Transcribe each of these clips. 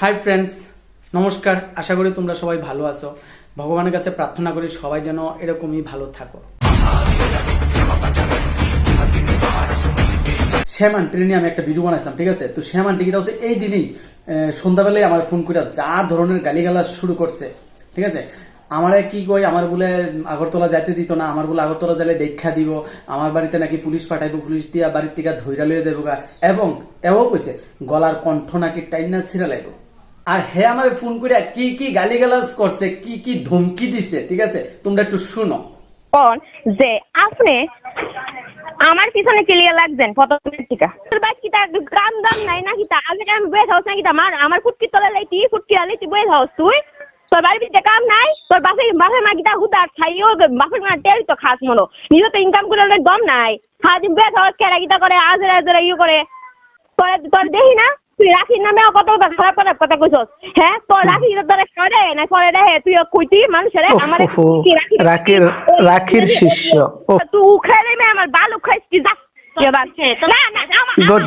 Hi friends, নমস্কার। আশা করি তোমরা সবাই ভালো আছো। ভগবানের কাছে প্রার্থনা করি সবাই যেন এরকমই ভালো থাকো। শ্যাম আন্টি নিয়ে আমি একটা ভিডিও বানাইছিলাম, ঠিক আছে? তো শ্যাম আন্টি কিটা হচ্ছে এই দিনই সন্ধ্যাবেলায় আমার ফোন করে যা ধরনের গালিগালাজ শুরু করছে, ঠিক আছে? আমারে কি কই, আমার বলে আগরতলা যাইতে দিত না, আমার বলে আগরতলা যাইলে দেখা দিব, আমার বাড়িতে নাকি পুলিশ পাঠাইবো, পুলিশ দিয়া বাড়ির থেকে ধৈরা লইয়া যাবো গা, এবং এও কইছে গলার কণ্ঠ নাকি টাইনা ছিঁড়া লাগবে। আর হে আমার ফোন করে কি কি গালিগালাজ করছে, কি কি ধমকি দিছে, ঠিক আছে? তোমরা একটু শুনো। যে আপনি আমার পিছনে ক্লিয়ার লাগছেন প্রথমের টিকা তোর বাইক কিটা গ্রাম দাম নাই নাকি তা আগে আমি বয়ে থাকছ নাকি তা আমার ফুটকি তলে লাইতি ফুটকি আলিতি বয়ে থাকছ তুই তোর বাড়ির ভিতরে কাম নাই তোর বাপের মা কিটা হুদার খাইও বাপের মা টেরি তো খাস মনো নিজে তো ইনকাম করে দম নাই সারাদিন বয়ে থাকস কেরা কিটা করে আজরা ইয়ে করে তোর দেখি না তুই রাখির নামে কত খারাপ কথা কইছস। হ্যাঁ তোর রাখি তোর করে না করে রে তুই কইতি মানুষের আমার রাখির শিষ্য তুই উখাইলে মে আমার বাল উখাইছি যা এবার না না গুড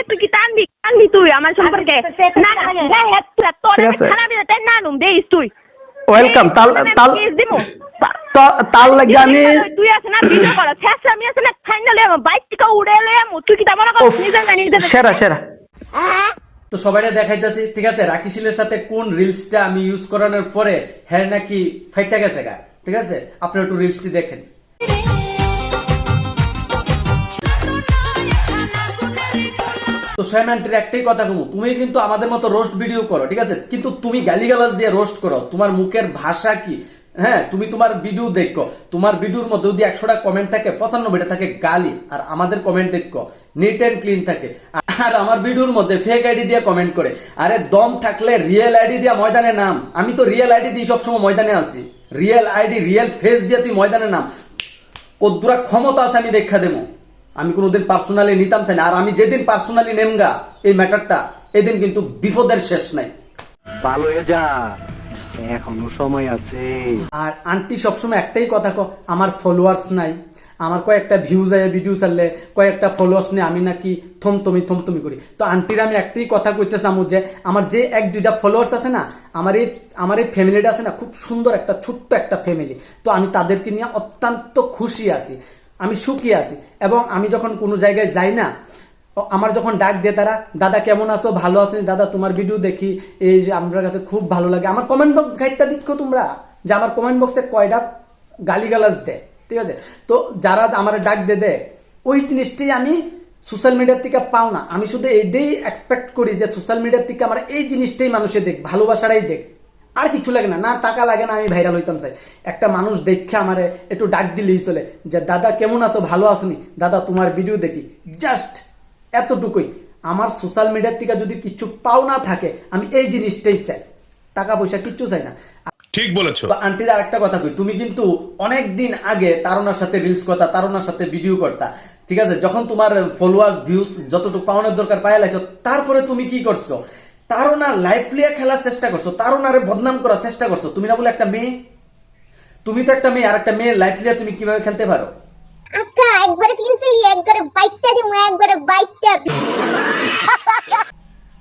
তুই কি টানবি তুই আমার সম্পর্কে না তোর খারাপ এটা না নুম দেইস তুই ওয়েলকাম তাল জানি তুই আছে না ভিডিও কর শেষ আমি আছে না ফাইনালি বাইক থেকে উড়ে এলে তুই কি তা মনে কর নিজে সেরা তো সবাইটা দেখাইতেছি, ঠিক আছে? রাকিশিলের সাথে কোন রিলসটা আমি ইউজ করানোর পরে হ্যাঁ নাকি ফাইটটা গেছে গা, ঠিক আছে? আপনারা একটু রিলসটি দেখেন। তো শ্যামান্টির একটাই কথা কমু, তুমি কিন্তু আমাদের মতো রোস্ট ভিডিও করো, ঠিক আছে? কিন্তু তুমি গালিগালাজ দিয়ে রোস্ট করো, তোমার মুখের ভাষা কি? হ্যাঁ, তুমি তোমার ভিডিও দেখো, তোমার ভিডিওর মধ্যে যদি 100টা কমেন্ট থাকে 95টা থাকে গালি, আর আমাদের কমেন্ট দেখো নিট এন্ড ক্লিন থাকে। আর আমার ভিডিওর মধ্যে ফেক আইডি দিয়ে কমেন্ট করে। আরে দম থাকলে রিয়েল আইডি দিয়া ময়দানে নাম। আমি তো রিয়েল আইডি দিয়ে সবসময় ময়দানে আছি, রিয়েল আইডি রিয়েল ফেস দিয়ে তুই ময়দানে নাম। কদ্দুরা ক্ষমতা আছে আমি দেখা দেবো। আমি কোনোদিন পার্সোনালি নিতাম চাই না, আর আমি যেদিন পার্সোনালি নেমগা এই ম্যাটারটা, এদিন কিন্তু বিপদের শেষ নাই। ভালো হয়ে যা, এখনো সময় আছে। আর আন্টি সবসময় একটাই কথা কো, আমার ফলোয়ার্স নাই, আমার কয়েকটা ভিউজ আয় ভিডিও চাললে কয়েকটা ফলোয়ার্স নেই, আমি নাকি থমথমি করি। তো আন্টির আমি একটাই কথা কইতেছি, যে আমার যে 1-2টা ফলোয়ার্স আছে না, আমার এই ফ্যামিলিটা আছে না, খুব সুন্দর একটা ছোট্ট একটা ফ্যামিলি। তো আমি তাদেরকে নিয়ে অত্যন্ত খুশি আছি, আমি সুখী আছি। এবং আমি যখন কোনো জায়গায় যাই না, আমার যখন ডাক দিয়ে তারা, দাদা কেমন আছো, ভালো আছো দাদা, তোমার ভিডিও দেখি, এই যে আমার কাছে খুব ভালো লাগে। আমার কমেন্ট বক্স গাইডটা দেখো তোমরা, যে আমার কমেন্ট বক্সে কয়টা গালিগালাজ দেয়, ঠিক আছে? তো যারা আমার ডাক দে ওই জিনিসটাই আমি সোশ্যাল মিডিয়ার থেকে পাও না। আমি শুধু এটাই এক্সপেক্ট করি যে সোশ্যাল মিডিয়ার থেকে আমার এই জিনিসটাই মানুষে দেখ, ভালোবাসাটাই দেখ, আর কিছু লাগে না, না টাকা লাগে না, আমি ভাইরাল হইতাম চাই। একটা মানুষ দেখে আমারে একটু ডাক দিলেই চলে, যে দাদা কেমন আছো, ভালো আসনি দাদা, তোমার ভিডিও দেখি, জাস্ট এতটুকুই। আমার সোশ্যাল মিডিয়ার থেকে যদি কিছু পাও না থাকে, আমি এই জিনিসটাই চাই, টাকা পয়সা কিচ্ছু চাই না। ঠিক বলেছো। আন্টির আরেকটা কথা কই, তুমি কিন্তু অনেক দিন আগে তারুণার সাথে রিলস করতা, তারুণার সাথে ভিডিও করতা, ঠিক আছে? যখন তোমার ফলোয়ার্স ভিউজ যতটুকু পাওয়ানোর দরকার পাইয়া লাইছো, তারপরে তুমি কি করছো? তারুণার লাইফ লিয়ে খেলার চেষ্টা করছো, তারুণারে বদনাম করার চেষ্টা করছো। তুমি না বলে একটা মেয়ে, তুমি তো একটা মেয়ে, আর একটা মেয়ের লাইফ লিয়ে তুমি কিভাবে খেলতে পারো? আজকে একবারে ফিলফিলি একবারে বাইকটা দিমু একবারে বাইকটা।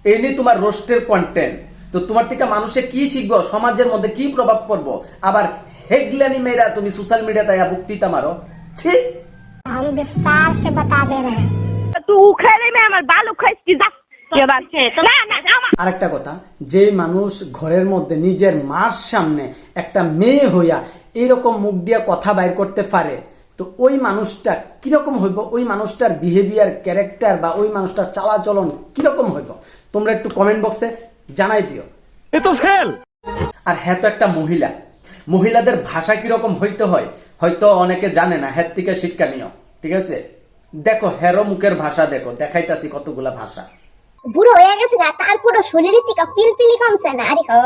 এই নিয়ে তোমার রোস্টের কন্টেন্ট, তো তোমার থেকে মানুষে কি শিখবো, সমাজের মধ্যে কি প্রভাব পড়বো? আবার হেগলানি মেয়েরা তুমি সোশ্যাল মিডিয়াতে বক্তৃতা মারো, ছি। हम विस्तार से बता दे रहे हैं। তুই উখাইলে মে আমার বাল উখাইছি যা এবার না না আরেকটা কথা, যে মানুষ ঘরের মধ্যে নিজের মার সামনে একটা মেয়ে হইয়া এইরকম মুখ দিয়ে কথা বাইর করতে পারে, তো ওই মানুষটা কিরকম হইব, ওই মানুষটার বিহেভিয়ার, ক্যারেক্টার, বা ওই মানুষটার চালাচলন কিরকম হইব, তোমরা একটু কমেন্ট বক্সে জানাই দিও। আর হ্যাঁ, তো একটা মহিলা, মহিলাদের ভাষা কিরকম হইতে হয় হয়তো অনেকে জানে না, হ্যাঁ থেকে শিক্ষা নিও, ঠিক আছে? দেখো হেরো মুখের ভাষা দেখো, দেখাইতাছি কতগুলা ভাষা। বুড়ো হয়ে গেছে না, তারপরে শরীরের থেকে ফিলফিলি কমছে না। আরে ও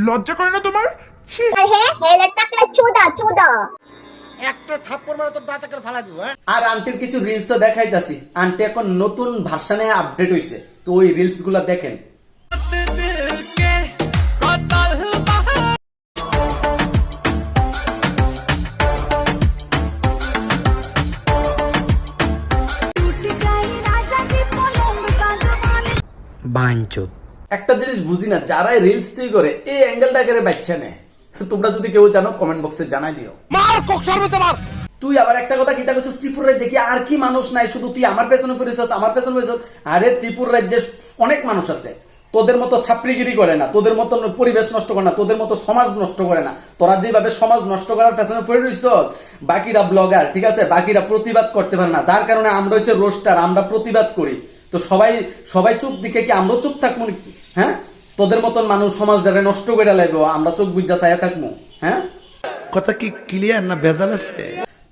লজ্জা করে না তোমার? ছি। আর হ্যাঁ হেলে টাকলা চোদা একটা থাপ্পড় মারা তোর দাঁতে করে ফালা দিব। আর আন্টির কিছু রিলসও দেখাইতাছি। আন্টি এখন নতুন ভার্সনে আপডেট হইছে, তো ওই রিলস গুলা দেখেন। বাঞ্চুত একটা জিনিস বুঝি না, যারাই রিলস তৈরি করে এই অ্যাঙ্গেলটা করে বাচ্চা নেয়। তোমরা যদি কেউ জানো কমেন্ট বক্সে জানাই দিও। মার কক সর্বতে মার। তুই আবার একটা কথা কিতা কইছস, ত্রিপুর রাজ্যে কি আর কি মানুষ নাই, শুধু তুই আমার পেছনে পড়েছস, আমার পেছনে পড়েছস। আরে ত্রিপুর রাজ্যে অনেক মানুষ আছে, তোদের মতো ছাপড়িগিরি করে না, তোদের মতো পরিবেশ নষ্ট করে না, তোদের মতো সমাজ নষ্ট করে না। তোরা যেভাবে সমাজ নষ্ট করার পেছনে পড়ে রইছস, বাকিরা ব্লগার, ঠিক আছে, বাকিরা প্রতিবাদ করতে পারে না, যার কারণে আমরা হচ্ছে রোস্টার, আমরা প্রতিবাদ করি। তো সবাই চুপ দিকে কি আমরা চুপ থাকবো নাকি? হ্যাঁ, তোদের মতন মানুষ সমাজটারে নষ্ট করে লাগবে, আমরা চোখ বুঝা চাইয়া থাকবো? হ্যাঁ, কথা কি ক্লিয়ার না ভেজাল আছে?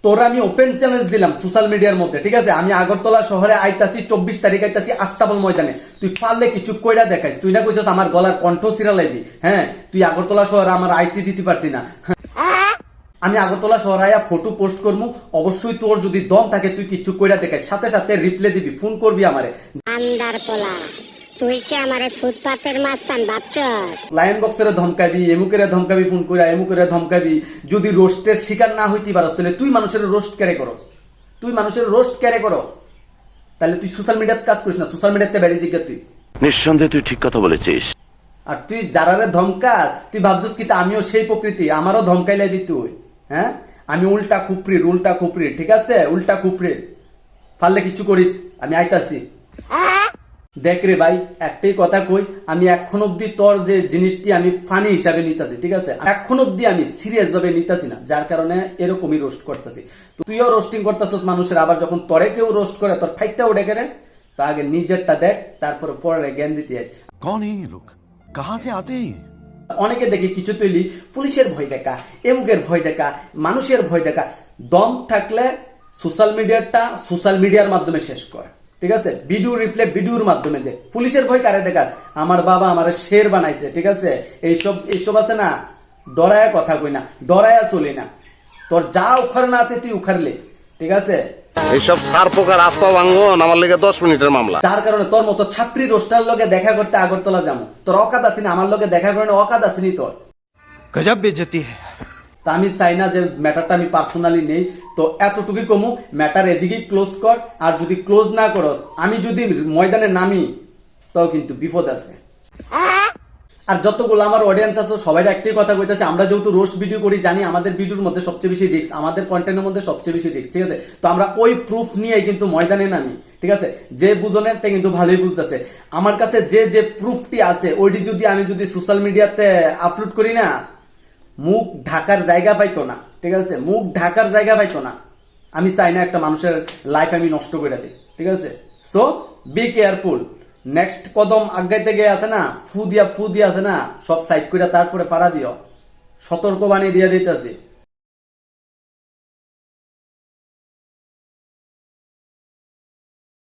তোরা আমি ওপেন চ্যালেঞ্জ দিলাম সোশ্যাল মিডিয়ার মধ্যে, ঠিক আছে, আমি আগরতলা শহরে আইতাছি 24 তারিখ আইতাছি আস্তাবল ময়দানে, তুই পারলে কিছু কইরা দেখাইস। তুই না কইছস আমার গলার কণ্ঠ ছিড়া লাইবি। হ্যাঁ, তুই আগরতলা শহরে আমার আইতে দিতে পারতি না। আমি আগরতলা শহরে আয়া ফটো পোস্ট করবো, অবশ্যই তোর যদি দম থাকে তুই কিছু কইরা দেখাইস, সাথে সাথে রিপ্লাই দিবি, ফোন করবি আমারে। আন্দার পোলা তুই কি আমারে ফুটপাতের মাস্তান ভাবছ? লাইন বক্সের ধমকাবি, এমুকের ধমকাবি, ফোন কইরা এমুকের ধমকাবি। যদি রোস্টের শিকার না হইতে পারস তাহলে তুই মানুষের রোস্ট ক্যারে করস, তুই মানুষের রোস্ট ক্যারে করস, তাহলে তুই সোশ্যাল মিডিয়াতে কাজ করিস না, সোশ্যাল মিডিয়াতে বেরিয়ে জিজ্ঞা তুই। নিঃসন্দেহে তুই ঠিক কথা বলেছিস। আর তুই যারারে ধমকা, তুই ভাবছিস কি তা আমিও সেই প্রকৃতি, আমারও ধমকাই লাইবি তুই? হ্যাঁ, আমি উল্টা খুপড়ি, ঠিক আছে, উল্টা খুপড়ি। পারলে কিছু করিস, আমি আইতাছি। দেখ রে ভাই, একটাই কথা কই, আমি এখন অব্দি তোর যে জিনিসটি আমি ফানি হিসাবে নিতেছি, ঠিক আছে, এখন অব্দি আমি সিরিয়াস ভাবে নিতেছি না, যার কারণে এরকমই রোস্ট করতেছি। তুইও রোস্টিং করতেছিস মানুষের, আবার যখন তোরে কেউ রোস্ট করে তোর ফাইটটা উঠে গেলে, তা আগে নিজেরটা দেখ, তারপরে পরে জ্ঞান দিতে আস। कौन है ये लोग, कहां से आते हैं? অনেকে দেখি কিছু তৈরি পুলিশের ভয় দেখা, এমুকের ভয় দেখা, মানুষের ভয় দেখা। দম থাকলে সোশ্যাল মিডিয়ার মাধ্যমে শেষ কর, ঠিক আছে, ভিডিও রিপ্লে ভিডিওর মাধ্যমে দে। পুলিশের ভয় কারে দেখাস? আমার বাবা আমার শের বানাইছে, ঠিক আছে, এইসব আছে না, ডরায়া কথা কই না, ডরায়া চলি না। তোর যা উখার না আছে তুই উখারলে, ঠিক আছে। এইসব সার পোকার আত্মা ভাঙ্গন আমার লেগে 10 মিনিটের মামলা। যার কারণে তোর মতো ছাত্রী রোস্টার লগে দেখা করতে আগরতলা যাবো, তোর অকাদ আসিনি, আমার লগে দেখা করে অকাদ আসিনি তোর। गजब बेइज्जती है। তা আমি চাই না যে ম্যাটারটা আমি পার্সোনালি নেই, তো এতটুকুই কমু, ম্যাটার এদিকেই ক্লোজ কর। আর যদি ক্লোজ না করস, আমি যদি ময়দানে নামি, তাও কিন্তু বিপদ আছে। আর যতগুলো আমার অডিয়েন্স আছে সবাই একটাই কথা কইতেছে, আমরা যেহেতু রোস্ট ভিডিও করি, জানি আমাদের ভিডিওর মধ্যে সবচেয়ে বেশি রিস্ক, আমাদের কন্টেন্টের মধ্যে সবচেয়ে বেশি রিস্ক, ঠিক আছে, তো আমরা ওই প্রুফ নিয়েই কিন্তু ময়দানে নামি, ঠিক আছে। যে বুঝনের তে কিন্তু ভালোই বুঝতেছে, আমার কাছে যে প্রুফটি আছে ওইটি আমি যদি সোশ্যাল মিডিয়াতে আপলোড করি না, মুখ ঢাকার জায়গা পাইতো না, ঠিক আছে, মুখ ঢাকার জায়গা পাইতো না। আমি চাই না একটা মানুষের লাইফ আমি নষ্ট করে দিই, ঠিক আছে। সো বি কেয়ারফুল, নেক্সট কদম আগাইতে গিয়ে আছে না, ফু দিয়া আছে না, সব সাইড করে তারপরে পাড়া দিও, সতর্ক বানিয়ে দিয়ে দিতেছি।